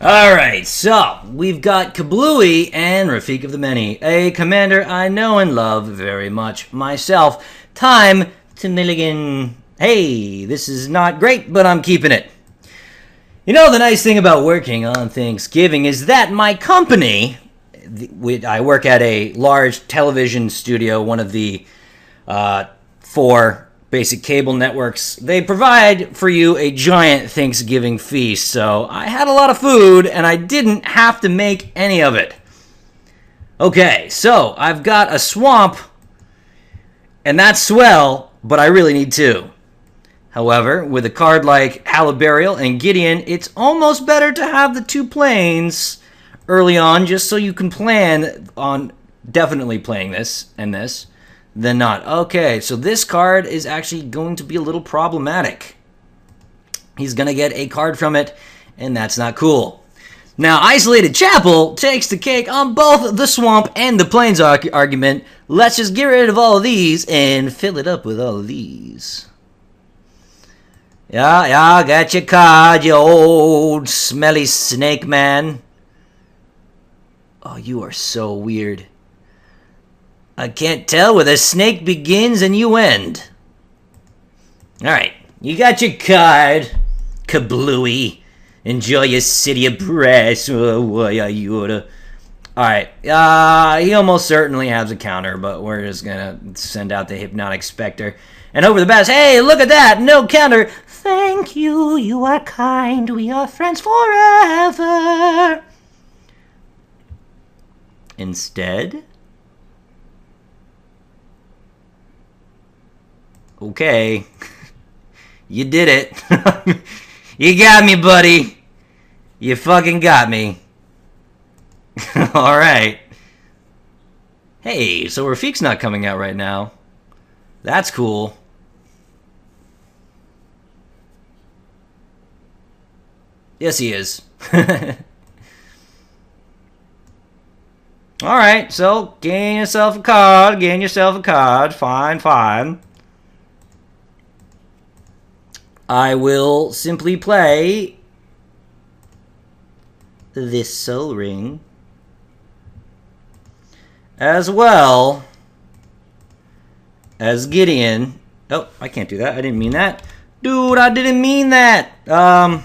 Alright, so we've got Kablooey and Rafiq of the Many, a commander I know and love very much myself. Time to Milligan. Hey, this is not great, but I'm keeping it. You know, the nice thing about working on Thanksgiving is that my company, I work at a large television studio, one of the 4 basic cable networks. They provide for you a giant Thanksgiving feast, so I had a lot of food and I didn't have to make any of it. Okay, so I've got a swamp, and that's swell, but I really need 2. However, with a card like Halibarial and Gideon, it's almost better to have the 2 planes early on, just so you can plan on definitely playing this and this, than not. Okay, so this card is actually going to be a little problematic. He's going to get a card from it, and that's not cool. Now, Isolated Chapel takes the cake on both the swamp and the plains argument. Let's just get rid of all of these and fill it up with all of these. Yeah, got your card, you old smelly snake man. Oh, you are so weird. I can't tell where the snake begins and you end. Alright, you got your card, Kablooey. Enjoy your city of brass. Alright, he almost certainly has a counter, but we're just gonna send out the Hypnotic Spectre and hope for the best. Hey, look at that! No counter! Thank you, you are kind, we are friends forever. Instead... Okay. You did it. You got me, buddy. You fucking got me. Alright. Hey, so Rafiq's not coming out right now. That's cool. Yes, he is. Alright, so gain yourself a card, fine. I will simply play this Soul Ring as well as Gideon. Oh, I can't do that. I didn't mean that. Dude, I didn't mean that. I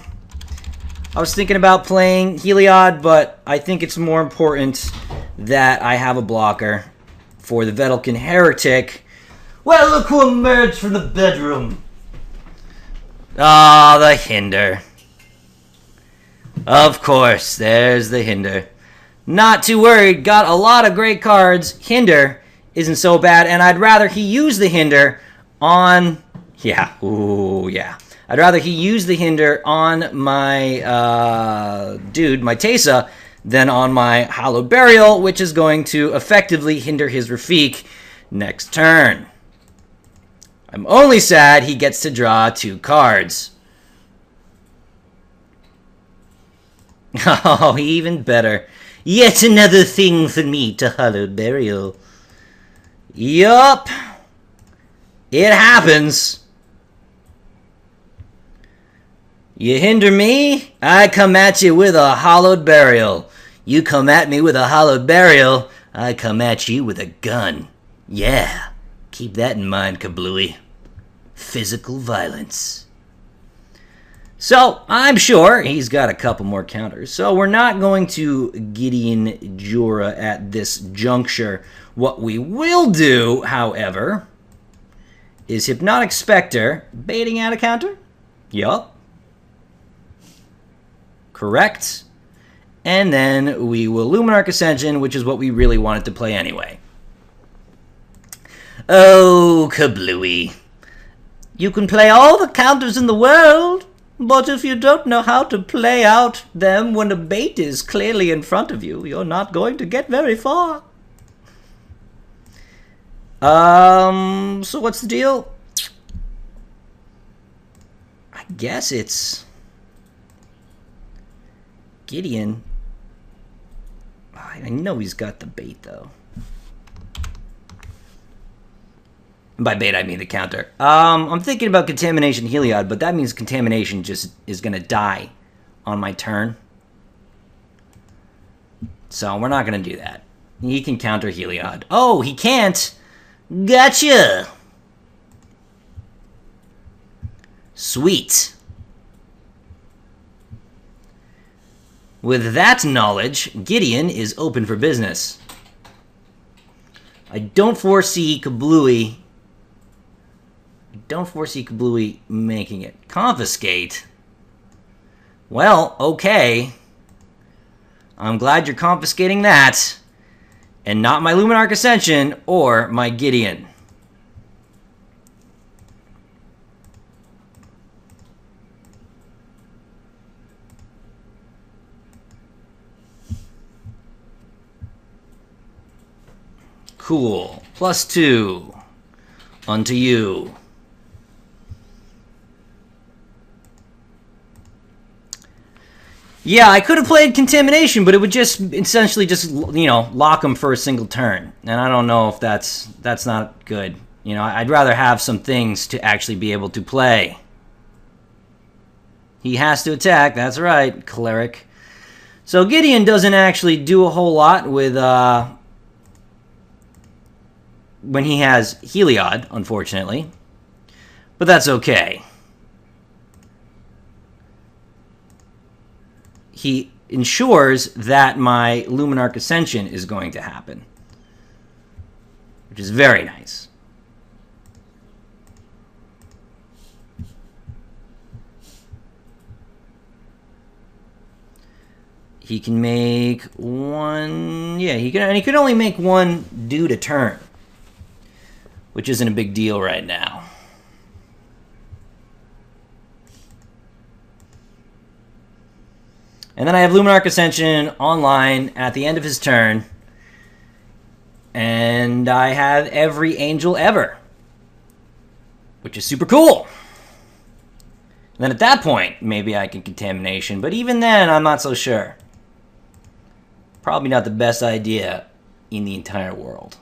was thinking about playing Heliod, but I think it's more important that I have a blocker for the Vedalken Heretic. Well, look who emerged from the bedroom. Ah, the Hinder. Of course, there's the Hinder. Not too worried, got a lot of great cards. Hinder isn't so bad, and I'd rather he use the Hinder on... Yeah, ooh, yeah. I'd rather he use the Hinder on my, my Teysa, than on my Hallowed Burial, which is going to effectively hinder his Rafiq next turn. I'm only sad he gets to draw 2 cards. Oh, even better. Yet another thing for me to Hallowed Burial. Yup. It happens. You hinder me, I come at you with a Hallowed Burial. You come at me with a Hallowed Burial, I come at you with a gun. Yeah, keep that in mind, Kablooey. Physical violence. So, I'm sure he's got a couple more counters. So, we're not going to Gideon Jura at this juncture. What we will do, however, is Hypnotic Spectre baiting out a counter. Yup. Correct. And then we will Luminarch Ascension, which is what we really wanted to play anyway. Oh, Kablooey. You can play all the counters in the world, but if you don't know how to play out them when the bait is clearly in front of you, you're not going to get very far. So what's the deal? I guess it's Gideon. I know he's got the bait, though. And by bait, I mean the counter. I'm thinking about Contamination Heliod, but that means Contamination just is going to die on my turn. So we're not going to do that. He can counter Heliod. Oh, he can't. Gotcha. Sweet. With that knowledge, Gideon is open for business. I don't foresee Kablooey making it. Confiscate? Well, okay. I'm glad you're confiscating that. And not my Luminarch Ascension or my Gideon. Cool. +2 unto you. Yeah, I could have played Contamination, but it would just essentially just, you know, lock him for a single turn. And I don't know if that's not good. You know, I'd rather have some things to actually be able to play. He has to attack, that's right, Cleric. So Gideon doesn't actually do a whole lot with when he has Heliod, unfortunately. But that's okay. He ensures that my Luminarch Ascension is going to happen, which is very nice. He can make one, yeah, he can only make one dude a turn, which isn't a big deal right now. And then I have Luminarch Ascension online at the end of his turn. And I have every angel ever, which is super cool. And then at that point, maybe I can Contamination. But even then, I'm not so sure. Probably not the best idea in the entire world.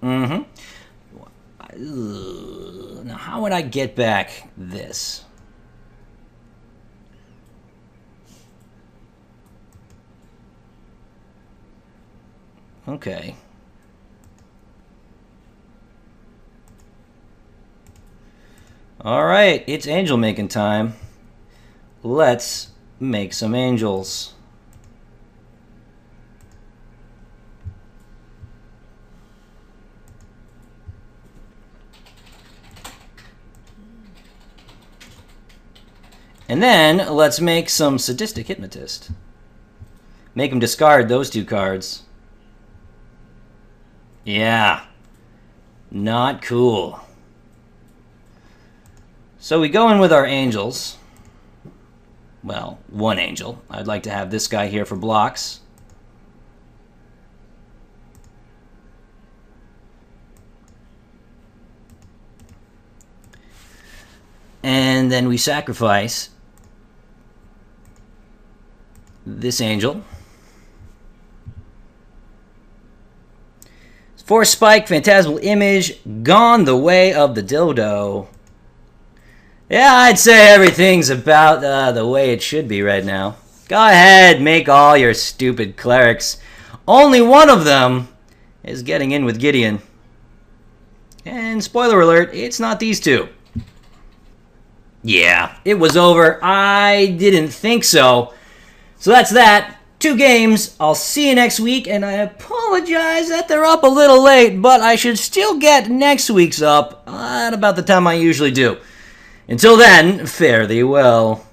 Mm-hmm. Now, how would I get back this? Okay. All right, it's angel making time. Let's make some angels. And then, let's make some Sadistic Hypnotist. Make him discard those two cards. Yeah. Not cool. So we go in with our angels. Well, one angel. I'd like to have this guy here for blocks. And then we sacrifice this angel. Force Spike, Phantasmal Image, gone the way of the dodo. Yeah, I'd say everything's about the way it should be right now. Go ahead, make all your stupid clerics. Only one of them is getting in with Gideon. And spoiler alert, it's not these two. Yeah, it was over. I didn't think so. So that's that. 2 games. I'll see you next week, and I apologize that they're up a little late, but I should still get next week's up at about the time I usually do. Until then, fare thee well.